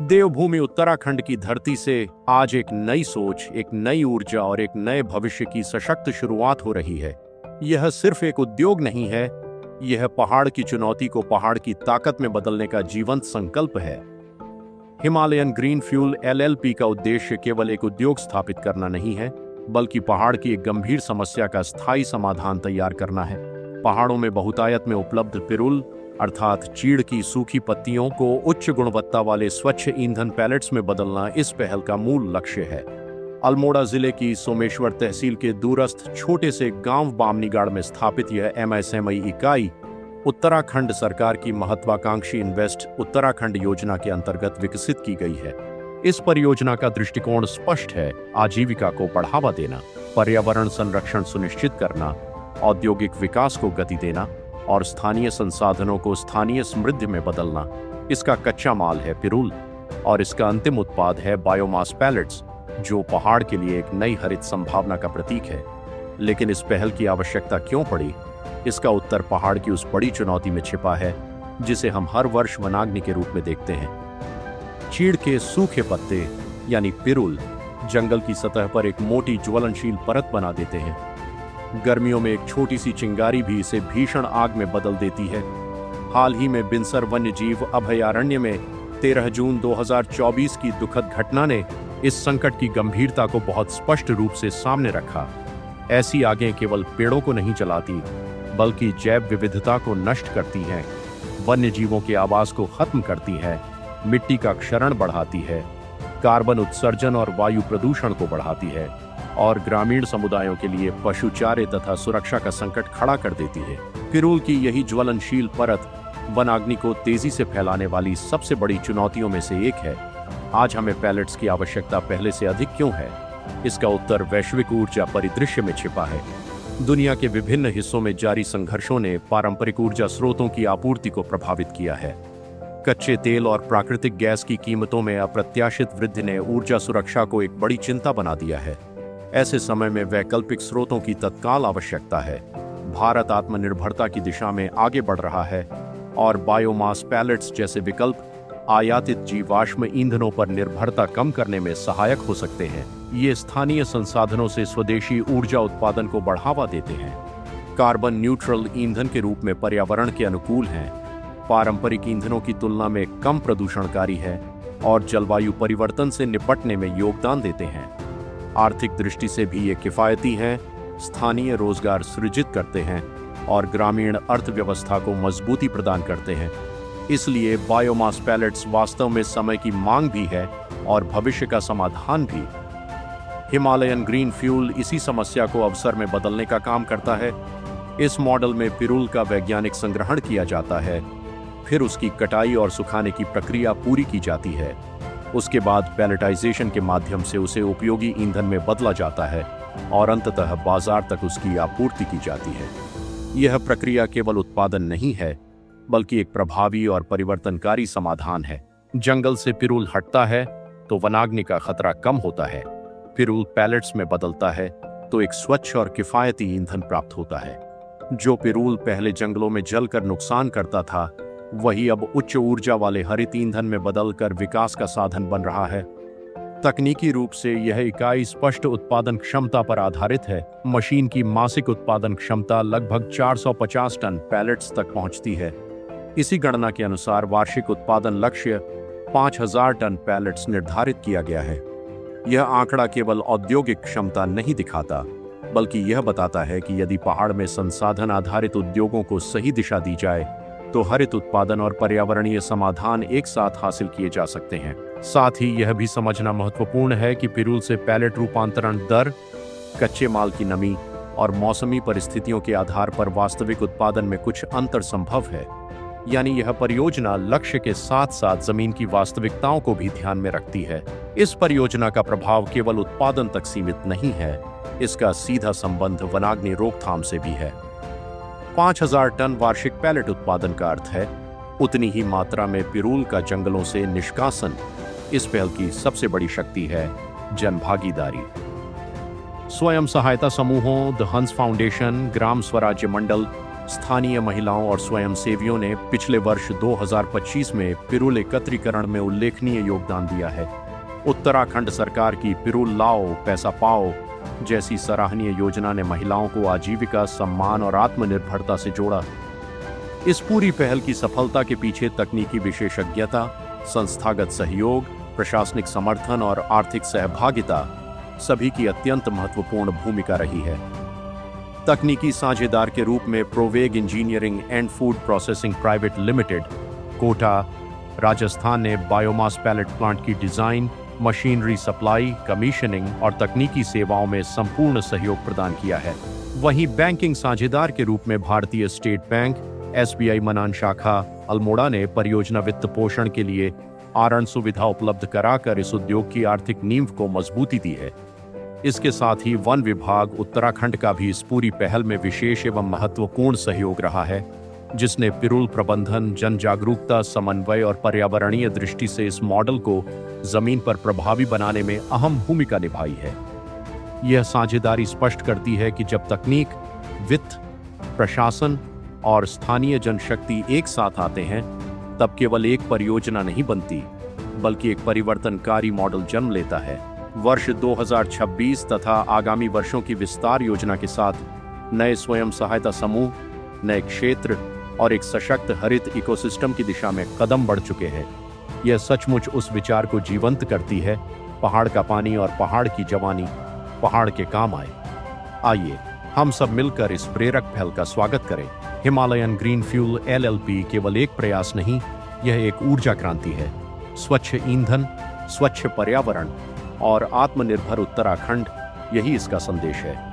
देवभूमि उत्तराखंड की धरती से आज एक नई सोच, एक नई ऊर्जा और एक नए भविष्य की सशक्त शुरुआत हो रही है। यह सिर्फ एक उद्योग नहीं है, यह पहाड़ की चुनौती को पहाड़ की ताकत में बदलने का जीवंत संकल्प है। हिमालयन ग्रीन फ्यूल एलएलपी का उद्देश्य केवल एक उद्योग स्थापित करना नहीं है, बल्कि पहाड़ की एक गंभीर समस्या का स्थायी समाधान तैयार करना है। पहाड़ों में बहुतायत में उपलब्ध पिरूल अर्थात चीड़ की सूखी पत्तियों को उच्च गुणवत्ता वाले स्वच्छ ईंधन पैलेट्स में बदलना इस पहल का मूल लक्ष्य है। अल्मोड़ा जिले की सोमेश्वर तहसील के दूरस्थ छोटे से गांव बामनीगाड़ में स्थापित यह एमएसएमई इकाई उत्तराखंड सरकार की महत्वाकांक्षी इन्वेस्ट उत्तराखंड योजना के अंतर्गत विकसित की गई है। इस परियोजना का दृष्टिकोण स्पष्ट है: आजीविका को बढ़ावा देना, पर्यावरण संरक्षण सुनिश्चित करना, औद्योगिक विकास को गति देना और स्थानीय संसाधनों को स्थानीय समृद्धि में बदलना। इसका कच्चा माल है पिरूल और इसका अंतिम उत्पाद है बायोमास पैलेट्स, जो पहाड़ के लिए एक नई हरित संभावना का प्रतीक है। लेकिन इस पहल की आवश्यकता क्यों पड़ी? इसका उत्तर पहाड़ की उस बड़ी चुनौती में छिपा है जिसे हम हर वर्ष वनाग्नि के रूप में देखते हैं। चीड़ के सूखे पत्ते यानी पिरूल जंगल की सतह पर एक मोटी ज्वलनशील परत बना देते हैं। गर्मियों में एक छोटी सी चिंगारी भी इसे भीषण आग में बदल देती है। हाल ही में बिनसर वन्यजीव अभयारण्य में 13 जून 2024 की दुखद घटना ने इस संकट की गंभीरता को बहुत स्पष्ट रूप से सामने रखा। ऐसी आगें केवल पेड़ों को नहीं जलाती, बल्कि जैव विविधता को नष्ट करती हैं, वन्यजीवों के आवास को खत्म करती हैं, मिट्टी का क्षरण बढ़ाती है, कार्बन उत्सर्जन और वायु प्रदूषण को बढ़ाती है और ग्रामीण समुदायों के लिए पशु चारे तथा सुरक्षा का संकट खड़ा कर देती है। पिरूल की यही ज्वलनशील परत वनाग्नि को तेजी से फैलाने वाली सबसे बड़ी चुनौतियों में से एक है। आज हमें पैलेट्स की आवश्यकता पहले से अधिक क्यों है? इसका उत्तर वैश्विक ऊर्जा परिदृश्य में छिपा है। दुनिया के विभिन्न हिस्सों में जारी संघर्षों ने पारंपरिक ऊर्जा स्रोतों की आपूर्ति को प्रभावित किया है। कच्चे तेल और प्राकृतिक गैस की कीमतों में अप्रत्याशित वृद्धि ने ऊर्जा सुरक्षा को एक बड़ी चिंता बना दिया है। ऐसे समय में वैकल्पिक स्रोतों की तत्काल आवश्यकता है। भारत आत्मनिर्भरता की दिशा में आगे बढ़ रहा है और बायोमास पैलेट्स जैसे विकल्प आयातित जीवाश्म ईंधनों पर निर्भरता कम करने में सहायक हो सकते हैं। ये स्थानीय संसाधनों से स्वदेशी ऊर्जा उत्पादन को बढ़ावा देते हैं, कार्बन न्यूट्रल ईंधन के रूप में पर्यावरण के अनुकूल हैं, पारंपरिक ईंधनों की तुलना में कम प्रदूषणकारी है और जलवायु परिवर्तन से निपटने में योगदान देते हैं। आर्थिक दृष्टि से भी ये किफायती हैं, स्थानीय रोजगार सृजित करते हैं और ग्रामीण अर्थव्यवस्था को मजबूती प्रदान करते हैं। इसलिए बायोमास पैलेट्स वास्तव में समय की मांग भी है और भविष्य का समाधान भी। हिमालयन ग्रीन फ्यूल इसी समस्या को अवसर में बदलने का काम करता है। इस मॉडल में पिरूल का वैज्ञानिक संग्रहण किया जाता है, फिर उसकी कटाई और सुखाने की प्रक्रिया पूरी की जाती है। उसके बाद पैलेटाइजेशन के माध्यम से उसे उपयोगी ईंधन में बदला जाता है और अंततः बाजार तक उसकी आपूर्ति की जाती है। यह प्रक्रिया केवल उत्पादन नहीं है, बल्कि एक प्रभावी और परिवर्तनकारी समाधान है। जंगल से पिरूल हटता है तो वनाग्नि का खतरा कम होता है। पिरूल पैलेट्स में बदलता है तो एक स्वच्छ और किफायती ईंधन प्राप्त होता है। जो पिरूल पहले जंगलों में जलकर नुकसान करता था, वही अब उच्च ऊर्जा वाले हरित ईंधन में बदलकर विकास का साधन बन रहा है। तकनीकी रूप से यह इकाई स्पष्ट उत्पादन क्षमता पर आधारित है। मशीन की मासिक उत्पादन क्षमता लगभग 450 टन पैलेट्स तक पहुंचती है। इसी गणना के अनुसार वार्षिक उत्पादन लक्ष्य 5000 टन पैलेट्स निर्धारित किया गया है। यह आंकड़ा केवल औद्योगिक क्षमता नहीं दिखाता, बल्कि यह बताता है कि यदि पहाड़ में संसाधन आधारित उद्योगों को सही दिशा दी जाए तो हरित उत्पादन और पर्यावरणीय समाधान एक साथ हासिल किए जा सकते हैं। साथ ही यह भी समझना महत्वपूर्ण है कि पिरूल से पैलेट रूपांतरण दर, कच्चे माल की नमी और मौसमी परिस्थितियों के आधार पर वास्तविक उत्पादन में कुछ अंतर संभव है। यानी यह परियोजना लक्ष्य के साथ साथ जमीन की वास्तविकताओं को भी ध्यान में रखती है। इस परियोजना का प्रभाव केवल उत्पादन तक सीमित नहीं है, इसका सीधा संबंध वनाग्नि रोकथाम से भी है। 5000 टन वार्षिक पैलेट उत्पादन का अर्थ है उतनी ही मात्रा में पिरूल का जंगलों से निष्कासन। इस पहल की सबसे बड़ी शक्ति है जनभागीदारी। स्वयं सहायता समूहों, द हंस फाउंडेशन, ग्राम स्वराज्य मंडल स्थानीय महिलाओं और स्वयंसेवियों ने पिछले वर्ष 2025 में पिरूल एकत्रीकरण में उल्लेखनीय योगदान दिया है। उत्तराखंड सरकार की पिरूल लाओ पैसा पाओ जैसी सराहनीय योजना ने महिलाओं को आजीविका, सम्मान और आत्मनिर्भरता से जोड़ा। इस पूरी पहल की सफलता के पीछे तकनीकी विशेषज्ञता, संस्थागत सहयोग, प्रशासनिक समर्थन और आर्थिक सहभागिता सभी की अत्यंत महत्वपूर्ण भूमिका रही है। तकनीकी साझेदार के रूप में Proveg engineering and food processing private limited, Kota, Rajasthan ने बायोमास पैलेट प्लांट की डिजाइन, मशीनरी सप्लाई, कमीशनिंग और तकनीकी सेवाओं में संपूर्ण सहयोग प्रदान किया है। वहीं बैंकिंग साझेदार के रूप में भारतीय स्टेट बैंक, SBI मनान शाखा अल्मोड़ा ने परियोजना वित्त पोषण के लिए आरण सुविधा उपलब्ध कराकर इस उद्योग की आर्थिक नींव को मजबूती दी है। इसके साथ ही वन विभाग उत्तराखंड का भी इस पूरी पहल में विशेष एवं महत्वपूर्ण सहयोग रहा है, जिसने पिरूल प्रबंधन, जन जागरूकता, समन्वय और पर्यावरणीय दृष्टि से इस मॉडल को जमीन पर प्रभावी बनाने में अहम भूमिका निभाई है। यह साझेदारी स्पष्ट करती है कि जब तकनीक, वित्त, प्रशासन और स्थानीय जनशक्ति एक साथ आते हैं, तब केवल एक परियोजना नहीं बनती, बल्कि एक परिवर्तनकारी मॉडल जन्म लेता है। वर्ष 2026 तथा आगामी वर्षों की विस्तार योजना के साथ नए स्वयं सहायता समूह, नए क्षेत्र और एक सशक्त हरित इकोसिस्टम की दिशा में कदम बढ़ चुके हैं। यह सचमुच उस विचार को जीवंत करती है, पहाड़ का पानी और पहाड़ की जवानी पहाड़ के काम आए। आइए हम सब मिलकर इस प्रेरक पहल का स्वागत करें। हिमालयन ग्रीन फ्यूल LLP केवल एक प्रयास नहीं, यह एक ऊर्जा क्रांति है। स्वच्छ ईंधन, स्वच्छ पर्यावरण और आत्मनिर्भर उत्तराखंड, यही इसका संदेश है।